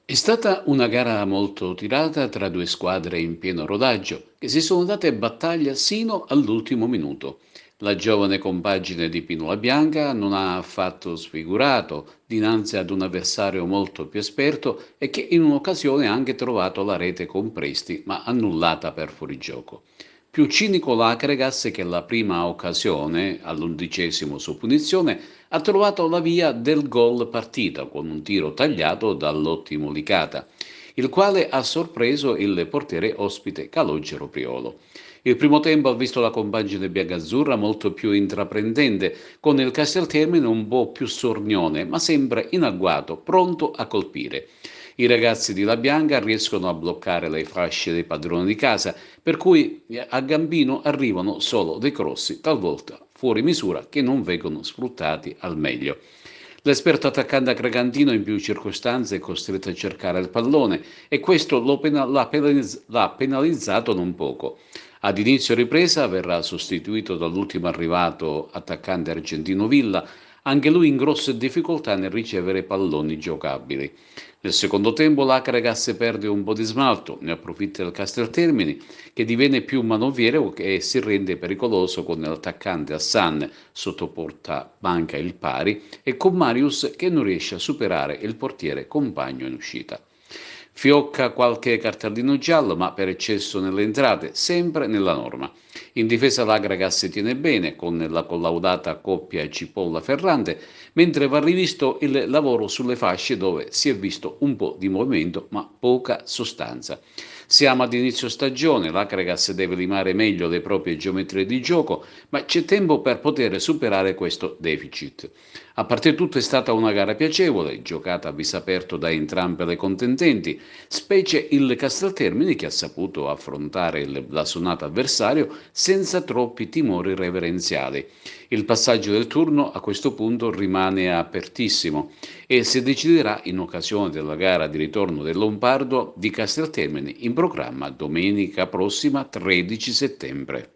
È stata una gara molto tirata tra due squadre in pieno rodaggio, che si sono date battaglia sino all'ultimo minuto. La giovane compagine di Pino La Bianca non ha affatto sfigurato dinanzi ad un avversario molto più esperto e che in un'occasione ha anche trovato la rete con Presti, ma annullata per fuorigioco. Più cinico l'Acregas che la prima occasione, all'11° su punizione, ha trovato la via del gol partita con un tiro tagliato dall'ottimo Licata, il quale ha sorpreso il portiere ospite Calogero Priolo. Il primo tempo ha visto la compagine biancazzurra molto più intraprendente, con il Casteltermine un po' più sornione, ma sempre in agguato, pronto a colpire. I ragazzi di La Bianca riescono a bloccare le fasce dei padroni di casa, per cui a Gambino arrivano solo dei crossi, talvolta fuori misura, che non vengono sfruttati al meglio. L'esperto attaccante Cragantino in più circostanze è costretto a cercare il pallone e questo l'ha penalizzato non poco. Ad inizio ripresa verrà sostituito dall'ultimo arrivato attaccante argentino Villa, anche lui in grosse difficoltà nel ricevere palloni giocabili. Nel secondo tempo l'Acregas perde un po' di smalto, ne approfitta il Casteltermini che diviene più manovriero e si rende pericoloso con l'attaccante Hassan sotto porta manca il pari e con Marius che non riesce a superare il portiere compagno in uscita. Fiocca qualche cartellino giallo, ma per eccesso nelle entrate, sempre nella norma. In difesa l'Agragas si tiene bene con la collaudata coppia Cipolla-Ferrante, mentre va rivisto il lavoro sulle fasce dove si è visto un po' di movimento ma poca sostanza. Siamo ad inizio stagione, l'Acregas deve limare meglio le proprie geometrie di gioco, ma c'è tempo per poter superare questo deficit. A parte tutto è stata una gara piacevole, giocata a viso aperto da entrambe le contendenti, specie il Casteltermini che ha saputo affrontare il blasonato avversario senza troppi timori reverenziali. Il passaggio del turno a questo punto rimane apertissimo e si deciderà in occasione della gara di ritorno del Lombardo di Casteltermini in programma domenica prossima 13 settembre.